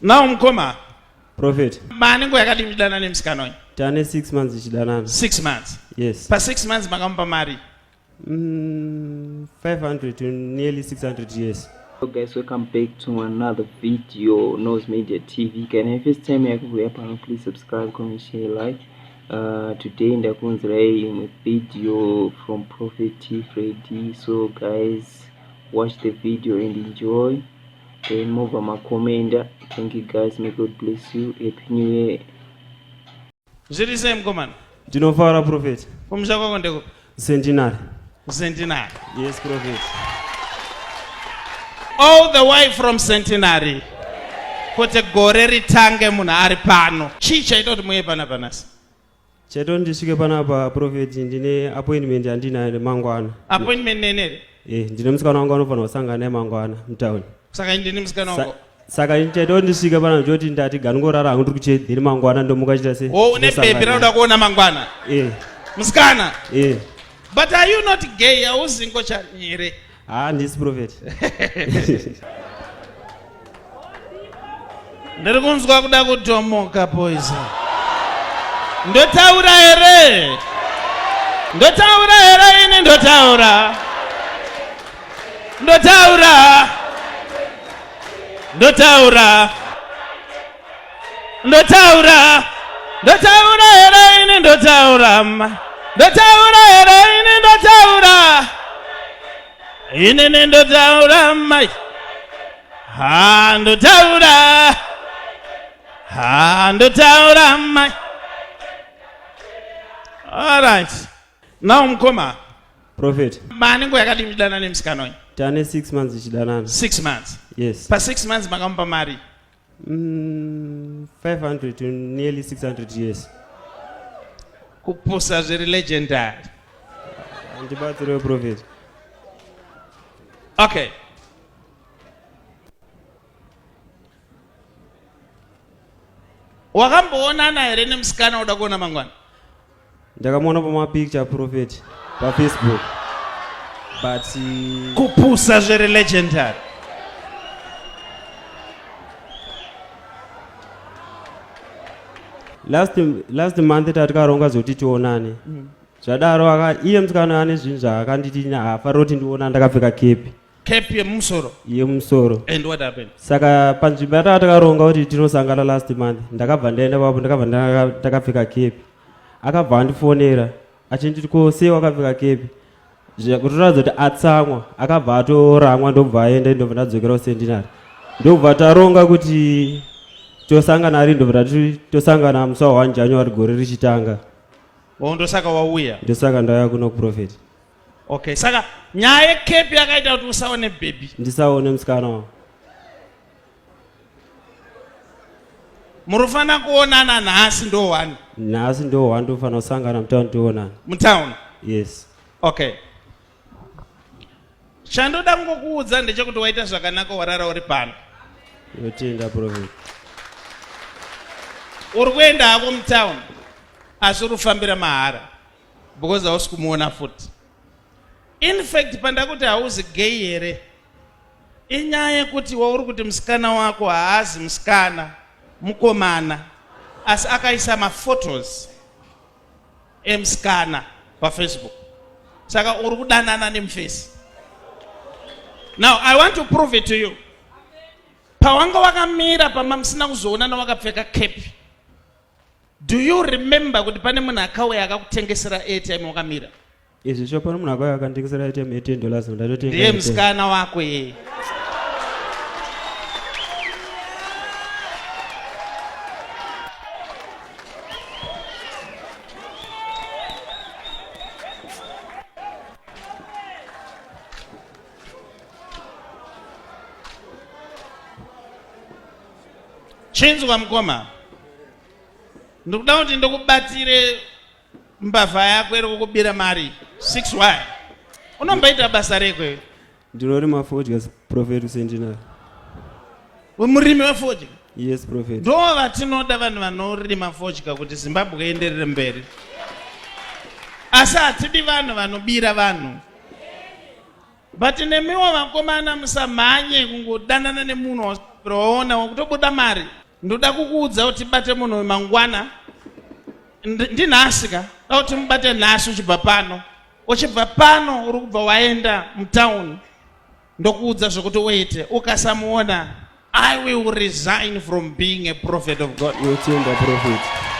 Now mkoma. Prophet. Mani ngo yakati mchidana ni msikana wenye? Tane 6 months ichidanana. 6 months? Yes. Pa 6 months makampa mari? 500 to nearly 600 years. Hello guys, welcome back to another video, Nose Media TV. Can I first time you have please subscribe, comment, share, like. Today in the a video from Prophet T Freddy. So guys, watch the video and enjoy. Then move on my comment. Thank you guys, may God bless you. Happy New Year. Ziri same command. Do you know for Prophet? From Jago Ndego. Centenary. Centenary. Yes, Prophet. All the way from Centenary. Kote goreri tange muna aripano. Chicha ito muye pana panas. Cheto ndishike pana pa Prophet ndine appointment andina mangwana. Appointment nene? Ndine msikana wangu anofana usangane mangwana mtauni. Saka ndine msikana wangu. Saka cheto ndishike pana njoti ndati ganungorara hangu ndikuche ndine mangwana ndomukachita se. Oh, une baby rauda kuona mangwana. Msikana. But are you not gay? Auzingo cha nyere. Ndisi Prophet. Ndirikunzwa kuda kutomoka poison. Ndotaura here. Ndotaura here ini ndotaura. Ndotaura. Ndotaura. Ndotaura. Ndotaura here ini ndotaura. Ndotaura here ini ndotaura. Ini ndotaura mai. Ndotaura. Ndotaura mai. All right. Now mkoma. Prophet. Mani ngo yakati mchidana ni msikana wenye? Tane 6 months ichidanana. 6 months? Yes. Pa 6 months makampa mari? 500 to nearly 600 years. Kupusa ziri legendary. Ndibatsiro Prophet. Okay. Wakamboonana here ne msikana uda kuona mangwana? Ndakamona pa picture Prophet pa Facebook. But kupusa ziri legendary. Last month tatakaronga zoti tionane. Zvadaro iye msikana ane zvinhu zvakanditi hafaroti ndiona ndakapfeka kepi. Kepi yemusoro? Yemusoro. And what happened? Saka panzvimbo yatakaronga kuti tinosangana last month ndakabva ndaenda papo ndakapfeka kepi. Akabva andifonera achinditi ko sei wakapfeka kepi. Kutoratidza kuti atsamwa akabva atoramwa ndobva aenda ndobva ndadzokera kuCentenary. Ndobva taronga kuti tosangana ari ndobva tosangana musi wa 1 January gore richitanga. Ndosaka wauya? Ndosaka ndauya kuno kuProphet. Okay, saka nyaya kepi yakaita kuti usaone baby? Ndisaone musikana wangu. Murufana kuonana nhasi ndo 1? Nhasi ndo 1 ndofana kusangana mtown tionana. Mtown? Yes. Okay. Chandoda ngokuudza ndechekuti waita zvakanaka warara uri pano. Yotenda Prophet. Uri kuenda hako mtown asi uri kufambira mahara because hausi kumuona futi. In fact pandakuti hauzi gay here inyaya yekuti wauri kuti musikana wako haazi musikana mukomana asi akaisa maphotos emusikana paFacebook. Saka uri kudanana nemufesi. Now I want to prove it to you. Pawanga wakamira pama musina kuzoonana wakapfeka kepi. Do you remember kuti pane munhu akauya akakutengesera airtime wakamira? Izvi zvopano munhu akauya akanditengesera airtime $10 ndatotenga. Ndiye musikana wako yeye. Chinzwa mkoma. Ndikuda kuti ndikubatire mbavha yako iri kukubira mari 6y. Unombaita basa reko iri? Ndinorima fodya Prophet kuCentenary. Murimi wefodya? Yes Prophet. Ndo vatinoda vanhu vanorima fodya kuti Zimbabwe ienderere mberi. Asi hatidi vanhu vanobira vanhu. But nemiwo vakomana musamhanye kungodanana nemunhu waona kutobuda mari ndoda kukuudza kuti bate munhu mangwana ndinhasika da kuti mubate nhasi uchibva pano uchibva pano uri kubva waenda mutown ndokuudza zvokuti uite ukasamuona I will resign from being a prophet of God. You change the prophet.